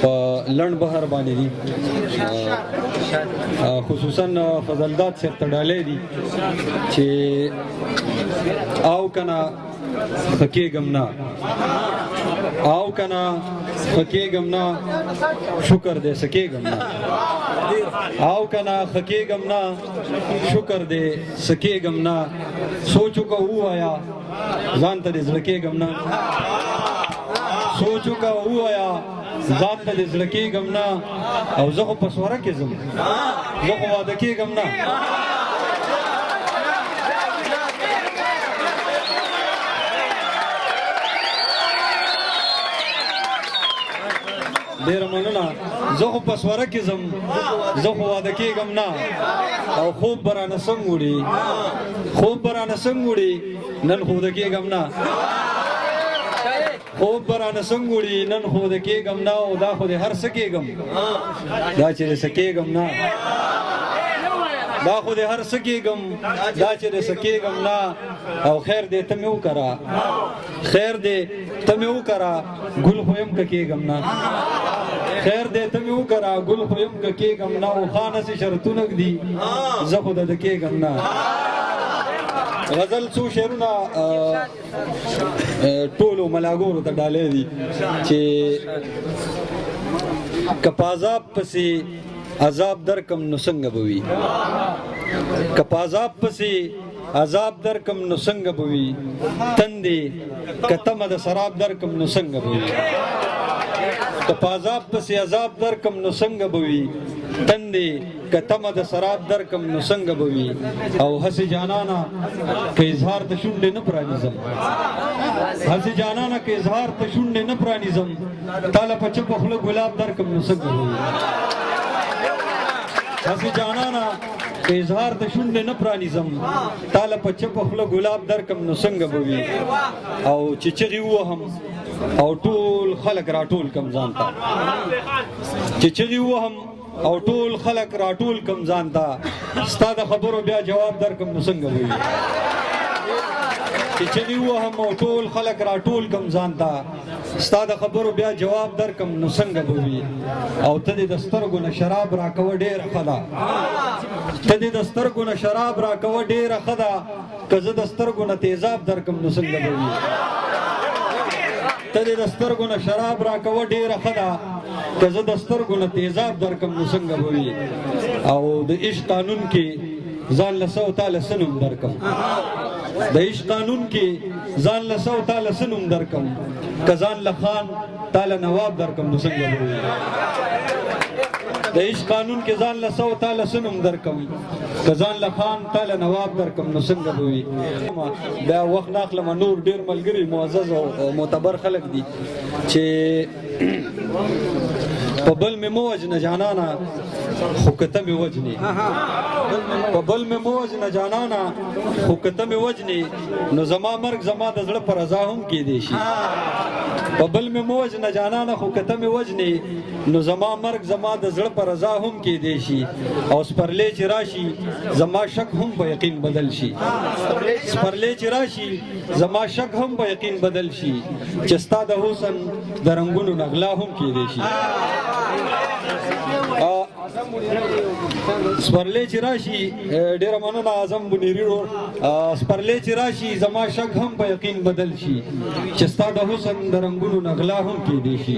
په لنډ بهر باندې دي، خصوصا فضلداد صاحب ته ډالۍ دي چې او کنه خکېږم نه، او کنه خکېږم نه، شکر دې سکېږم نه، او کنه خکېږم نه، شکر دې سکېږم نه، سوچو که ووایا ځان ته دې زړه کېږم نه، سوچو که ووایا ځان ته دې زړه کېږم نه، او زه خو په سوره کې ځم، زه خو واده کېږم نه. ډېره مننه. زه خو په سوره کې ځم، زه خو واده کېږم نه، او خوب به رانه څنګ وړي، خوب به رانه څنګ وړي، نن خو واده کېږم نه، خوب به رانه څنګ وړي، نن خو واده کېږم نه، او دا خو دې هر څه کېږم، دا چې دې څه کېږم نه، دا خو دې هر څه کېږم، دا چې دې څه کېږم نه، او خیر دې ته مې وکړه، خیر دې ته مې وکړه، ګل خو یم که کېږم نه، خیر دې ته مې وکړه، ګل خو یم که کېږم نه، او خانه سي شرطونه ږدي، زه خو د کېږم نه. غزل څو شعرونه ټولو ملاګورو ته ډالۍ دي چې که په عذاب پسې عذاب درکم نو څنګه به وي، که په عذاب پسې عذاب درکم نو څنګه به وي، تندې که تمه د سراب درکم نو څنګه به وي، که په عذاب پسې عذاب درکم نو څنګه به وي، تندې که تمه د سراب درکم نو څنګه به وي، او هسې جانانه که اظهار ته شونډې نه پرانیزم، هسې جانانه که اظهار ته شونډې نه پرانیزم، تاله په چپه خوله ګلاب درکم نو څنګه به وي، هسې جانانه که اظهار ته شونډې نه پرانیزم، تاله په چپه خوله ګلاب درکم نو څنګه به وي، او چې چغې ووهم او ټول خلک راټول کم ځان ته، چې چغې ووهم او ټول خلک راټول کم ځان ته، ستا د خبرو بیا جواب درکم نو څنګه به وي، چې چغې ووهم او ټول خلک راټول کم ځان ته، ستا د خبرو بیا جواب درکم نو څنګه به وي، او ته دې د سترګو نه شراب راکوه ډېره ښه ده، ته دې د سترګو نه شراب راکوه ډېره ښه ده، که زه د سترګو نه تیزاب درکم نو څنګه به وي، ته دې د سترګو نه شراب راکوه ډېره ښه ده، که زه د سترګو نه تیزاب درکم نو څنګه به وي، او د عشق قانون کې ځان له څه او تاله څه نوم درکم، د عشق قانون کې ځان له څه او تاله څه نوم درکم، که ځان له خان تاله نواب درکم نو څنګه به وي، د عشق قانون کې ځان له څه او تاله څه نوم درکم، که ځان له خان تاله نواب درکم نو څنګه به وي. بیا وخت نه اخلم، نور ډېر ملګري معزز او معتبر خلک دي چې په بل مې مه وژنه جانانه خو که ته مې وژنې، په بل مې مه وژنه جانانه خو که ته مې وژنې، نو زما مرګ زما د زړه په رضا هم کېدی شي، په بل مې مه وژنه جانانه خو که ته مې وژنې، نو زما مرګ زما د زړه په رضا هم کېدی شي، او سپرلی چې راشي زما شک هم په یقین بدل شي، سپرلی چې راشي زما شک هم په یقین بدل شي، چې ستا د حسن د رنګونو نه غلا هم کېدی شي، سپرلی چې راشي ډېره مننه اعظم بنیري ورور، سپرلی چې راشي زما شک هم په یقین بدل شي، چې ستا د حسن د رنګونو نه غلا هم کېدی شي.